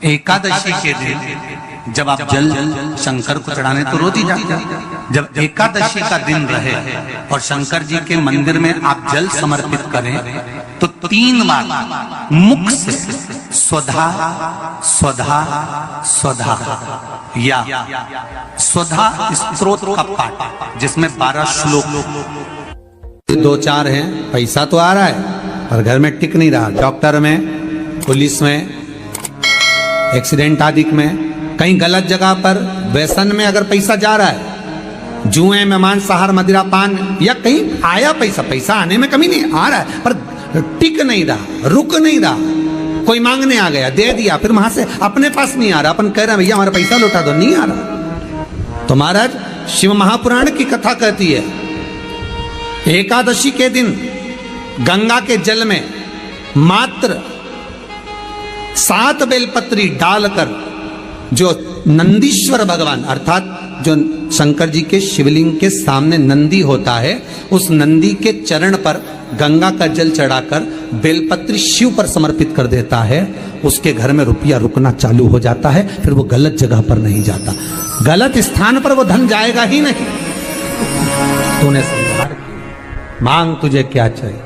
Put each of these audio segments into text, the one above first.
एकादशी के दिन जब आप जल शंकर को चढ़ाने तो रोज ही जाते हैं। जब एकादशी का दिन रहे और शंकर जी के मंदिर में आप जल समर्पित करें तो 3 बार मुख से स्वधा स्वधा स्वधा या स्वधा स्तोत्र का पाठ, जिसमें 12 श्लोक 2-4 हैं। पैसा तो आ रहा है पर घर में टिक नहीं रहा। डॉक्टर में, पुलिस में, एक्सीडेंट आदि में, कहीं गलत जगह पर, व्यसन में अगर पैसा जा रहा है, जुए में, मांसाहार, मदिरा पान, या कहीं आया पैसा आने में कमी नहीं, आ रहा है पर टिक नहीं रहा, रुक नहीं रहा। कोई मांगने आ गया, दे दिया, फिर वहां से अपने पास नहीं आ रहा, अपन कह रहे हैं भैया हमारा पैसा लौटा दो, नहीं आ रहा। तो महाराज शिव महापुराण की कथा कहती है एकादशी के दिन गंगा के जल में मात्र 7 बेलपत्री डालकर जो नंदीश्वर भगवान अर्थात जो शंकर जी के शिवलिंग के सामने नंदी होता है, उस नंदी के चरण पर गंगा का जल चढ़ाकर बेलपत्री शिव पर समर्पित कर देता है, उसके घर में रुपया रुकना चालू हो जाता है। फिर वो गलत जगह पर नहीं जाता, गलत स्थान पर वो धन जाएगा ही नहीं। तूने संहार किया, मांग तुझे क्या चाहिए।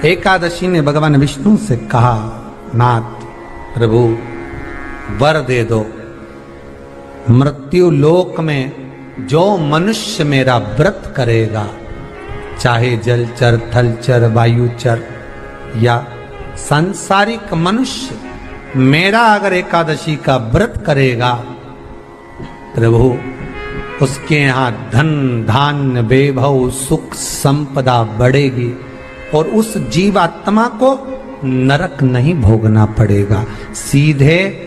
एकादशी ने भगवान विष्णु से कहा, नाथ प्रभु वर दे दो, मृत्यु लोक में जो मनुष्य मेरा व्रत करेगा, चाहे जलचर, थलचर, वायुचर या सांसारिक मनुष्य, मेरा अगर एकादशी का व्रत करेगा, प्रभु उसके यहाँ धन धान्य वैभव सुख संपदा बढ़ेगी और उस जीवात्मा को नरक नहीं भोगना पड़ेगा, सीधे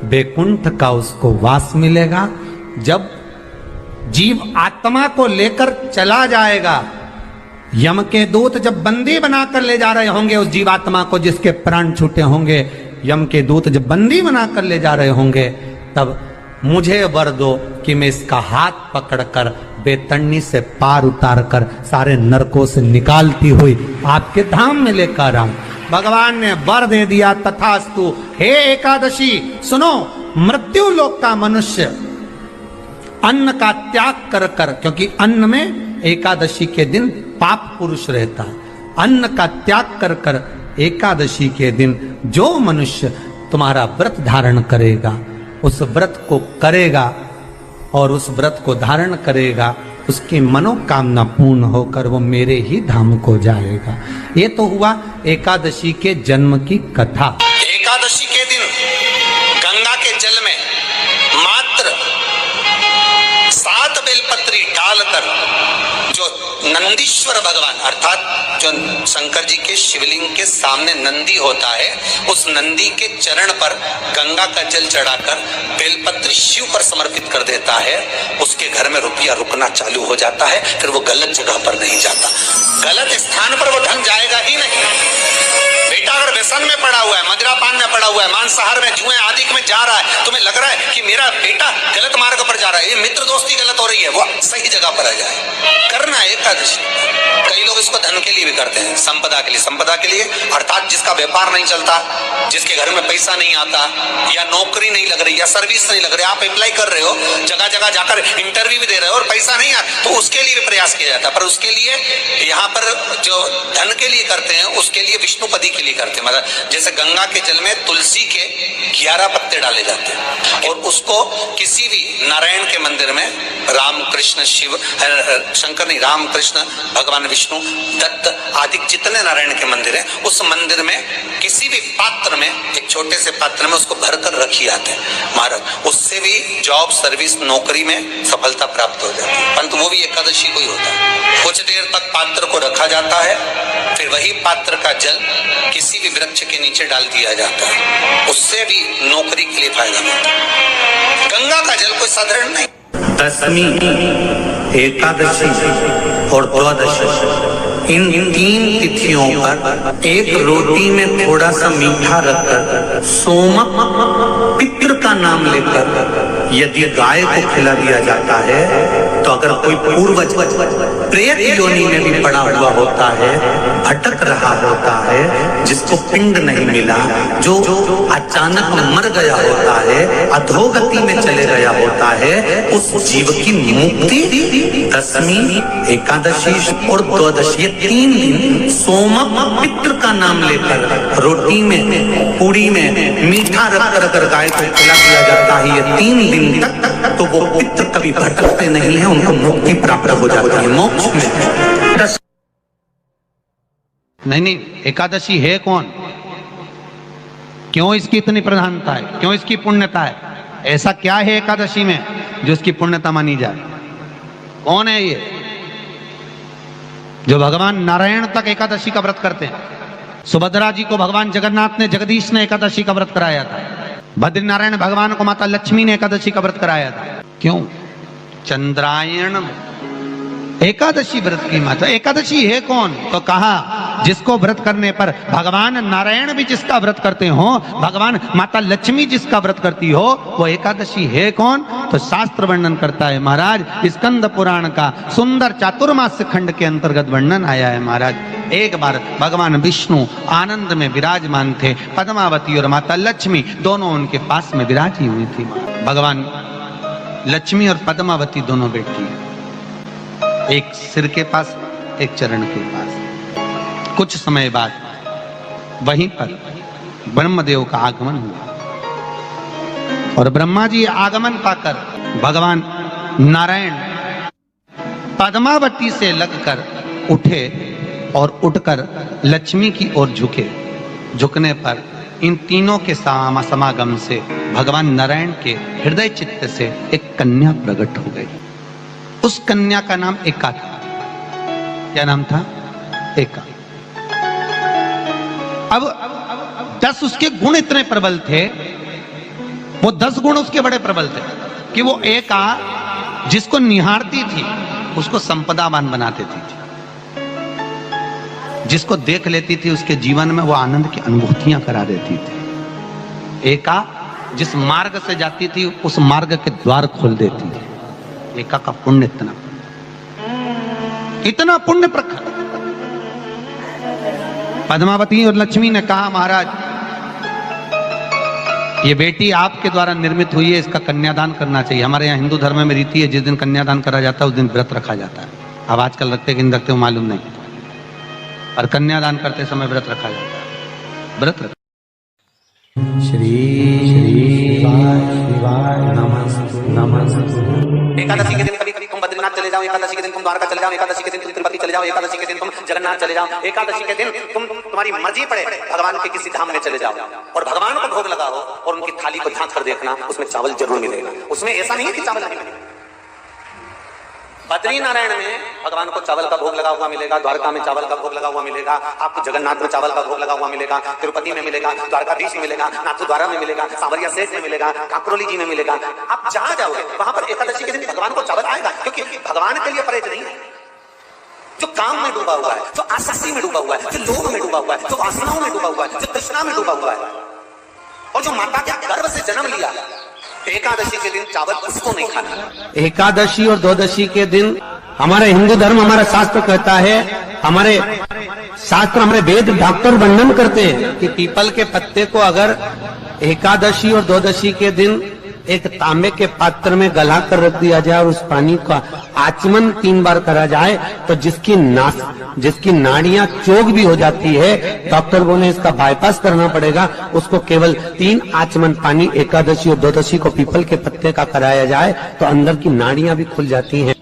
बैकुंठ का उसको वास मिलेगा। जब जीव आत्मा को लेकर चला जाएगा, यम के दूत जब बंदी बनाकर ले जा रहे होंगे उस जीवात्मा को, जिसके प्राण छूटे होंगे, यम के दूत जब बंदी बनाकर ले जा रहे होंगे, तब मुझे वर दो कि मैं इसका हाथ पकड़कर बेतन्नी से पार उतार कर सारे नरकों से निकालती हुई आपके धाम में लेकर आऊं। भगवान ने वर दे दिया, तथास्तु। हे एकादशी सुनो, मृत्यु लोक का मनुष्य अन्न का त्याग कर कर, क्योंकि अन्न में एकादशी के दिन पाप पुरुष रहता है, अन्न का त्याग कर कर एकादशी के दिन जो मनुष्य तुम्हारा व्रत धारण करेगा, उस व्रत को करेगा और उस व्रत को धारण करेगा, उसकी मनोकामना पूर्ण होकर वो मेरे ही धाम को जाएगा। ये तो हुआ एकादशी के जन्म की कथा। एकादशी के दिन गंगा के जल में मात्र 7 बेलपत्री डालकर जो नंदीश्वर भगवान अर्थात जो शंकर जी के शिवलिंग के सामने नंदी होता है, उस नंदी के चरण पर गंगा का जल चढ़ाकर बेलपत्री शिव पर समर्पित कर देता है, उसके घर में रुपया रुकना चालू हो जाता है। फिर वो गलत जगह पर नहीं जाता, गलत स्थान पर वो धन जाएगा ही नहीं। बेटा अगर व्यसन में पड़ा हुआ है, मदिरा पान में पड़ा हुआ है, मांसाहार में, जुए आदि में जा रहा है, तुम्हें लग रहा है कि मेरा बेटा गलत मार्ग पर जा रहा है, ये मित्र दोस्ती गलत हो रही है, वो सही जगह पर आ जाए। करना है एकादशी। कई लोग इसको धन के लिए भी करते हैं, संपदा के लिए। संपदा के लिए अर्थात जिसका व्यापार नहीं चलता, जिसके घर में पैसा नहीं आता, या नौकरी नहीं लग रही, या सर्विस नहीं लग रही, आप अप्लाई कर रहे हो, जगह जगह जाकर इंटरव्यू भी दे रहे हो और पैसा नहीं आता, तो उसके लिए भी प्रयास किया जाता है। पर उसके लिए यहाँ पर जो धन के लिए करते हैं, उसके लिए विष्णुपदी के लिए करते हैं। मतलब जैसे गंगा के जल में तुलसी के 11 पत्ते डाले जाते हैं और उसको किसी भी नारायण के मंदिर में, राम कृष्ण शिव शंकर नहीं, राम कृष्ण भगवान विष्णु दत्त आदि जितने नारायण के मंदिर हैं, उस मंदिर में किसी भी पात्र में, एक छोटे से पात्र में उसको भरकर रखी जाते हैं महाराज। उससे भी जॉब, सर्विस, नौकरी में सफलता प्राप्त हो जाती है। परंतु वो भी एकादशी को ही होता है। कुछ देर तक पात्र को रखा जाता है, फिर वही पात्र का जल किसी भी वृक्ष के नीचे डाल दिया जाता है, उससे भी नौकरी के लिए फायदा मिलता है। गंगा का जल कोई साधारण नहीं। दशमी, एकादशी और द्वादशी, इन 3 तिथियों पर एक रोटी में थोड़ा सा मीठा रखकर, सोमक पितृ का नाम लेकर यदि गाय को खिला दिया जाता है तो अगर कोई पूर्वज प्रेत योनि में भी पड़ा हुआ होता है, भटक रहा होता है, जिसको पिंड नहीं मिला, जो अचानक मर गया होता है, अधोगति में चले गया होता है, उस जीव की मुक्ति दशमी, एकादशी और द्वादशी 3 दिन सोमक पितृ का नाम लेकर रोटी में, पूड़ी में मीठा रखकर अगर गाय को खिला दिया जाता है ये 3 दिन तक, तो वो पितृ कभी भटकते नहीं है, उनको मुक्ति प्राप्त हो जाती है मोक्ष में। नहीं, एकादशी है कौन? क्यों इसकी इतनी प्रधानता है? क्यों इसकी पुण्यता है? ऐसा क्या है एकादशी में जो इसकी पुण्यता मानी जाए? कौन है ये जो भगवान नारायण तक एकादशी का व्रत करते हैं? सुभद्रा जी को भगवान जगन्नाथ ने, जगदीश ने एकादशी का व्रत कराया था। बद्रीनारायण भगवान को माता लक्ष्मी ने एकादशी का व्रत कराया था। क्यों? चंद्रायण एकादशी व्रत की माता। एकादशी है कौन? तो कहा जिसको व्रत करने पर भगवान नारायण भी जिसका व्रत करते हो, भगवान माता लक्ष्मी जिसका व्रत करती हो, वो एकादशी है कौन? तो शास्त्र वर्णन करता है महाराज, स्कंद पुराण का सुंदर चातुर्मास्य खंड के अंतर्गत वर्णन आया है महाराज। एक बार भगवान विष्णु आनंद में विराजमान थे, पद्मावती और माता लक्ष्मी दोनों उनके पास में विराजी हुई थी। भगवान लक्ष्मी और पद्मावती दोनों बैठी, एक सिर के पास, एक चरण के पास। कुछ समय बाद वहीं पर ब्रह्मदेव का आगमन हुआ और ब्रह्मा जी आगमन पाकर भगवान नारायण पद्मावती से लगकर उठे और उठकर लक्ष्मी की ओर झुके। झुकने पर इन तीनों के समागम से भगवान नारायण के हृदय चित्त से एक कन्या प्रकट हो गई। उस कन्या का नाम एका था। क्या नाम था? एका। अब 10 उसके गुण इतने प्रबल थे, वो 10 गुण उसके बड़े प्रबल थे कि वो एका जिसको निहारती थी उसको संपदावान बना देती थी, जिसको देख लेती थी उसके जीवन में वो आनंद की अनुभूतियां करा देती थी। एका जिस मार्ग से जाती थी उस मार्ग के द्वार खोल देती थी। एका का पुण्य इतना पुण्य प्रखर। पद्मावती और लक्ष्मी ने कहा महाराज ये बेटी आपके द्वारा निर्मित हुई है, इसका कन्यादान करना चाहिए। हमारे यहाँ हिंदू धर्म में रीति है, जिस दिन कन्यादान करा जाता है उस दिन व्रत रखा जाता है। अब आजकल रखते कि नहीं रखते हो मालूम नहीं, और कन्यादान करते समय व्रत रखा जाता है। व्रत रख श्री शिवाय नमः। एकादशी के दिन कभी कभी तुम बद्रीनाथ चले जाओ, एकादशी के दिन तुम द्वारका चले जाओ, एकादशी के दिन तुम तिरुपति चले जाओ, एकादशी के दिन तुम जगन्नाथ चले जाओ, एकादशी के दिन तुम्हारी मर्जी पड़े भगवान के किसी धाम में चले जाओ और भगवान को भोग लगाओ और उनकी थाली को झांक कर देखना, उसमें चावल जरूर मिलेगा। उसमें ऐसा नहीं है कि चावल नहीं मिलेगा। बद्री नारायण में भगवान को चावल का भोग लगा हुआ मिलेगा, द्वारका में चावल का भोग लगा हुआ मिलेगा, आपको जगन्नाथ में चावल का भोग लगा हुआ मिलेगा, तिरुपति में मिलेगा, द्वारकाधीश में मिलेगा, नाथद्वारा में मिलेगा, सांवरिया सेठ में मिलेगा, काकरोली जी में मिलेगा। आप जहां जाओगे वहां पर एकादशी के दिन भगवान को चावल आएगा, क्योंकि भगवान के लिए परहेज नहीं है। जो काम में डूबा हुआ है, जो आसक्ति में डूबा हुआ है, जो लोभ में डूबा हुआ है, जो वासनाओं में डूबा हुआ है, जो तृष्णा में डूबा हुआ है, और जो माता के गर्भ से जन्म लिया, एकादशी के दिन चावल उसको नहीं खाना। एकादशी और द्वादशी के दिन हमारे हिंदू धर्म, हमारा शास्त्र कहता है, हमारे शास्त्र, हमारे वेद डॉक्टर वर्णन करते हैं कि पीपल के पत्ते को अगर एकादशी और द्वादशी के दिन एक तांबे के पात्र में गला कर रख दिया जाए और उस पानी का आचमन 3 बार करा जाए तो जिसकी नाड़ियां चोक भी हो जाती है, डॉक्टर बोले इसका बाईपास करना पड़ेगा, उसको केवल 3 आचमन पानी एकादशी और द्वादशी को पीपल के पत्ते का कराया जाए तो अंदर की नाड़ियां भी खुल जाती हैं।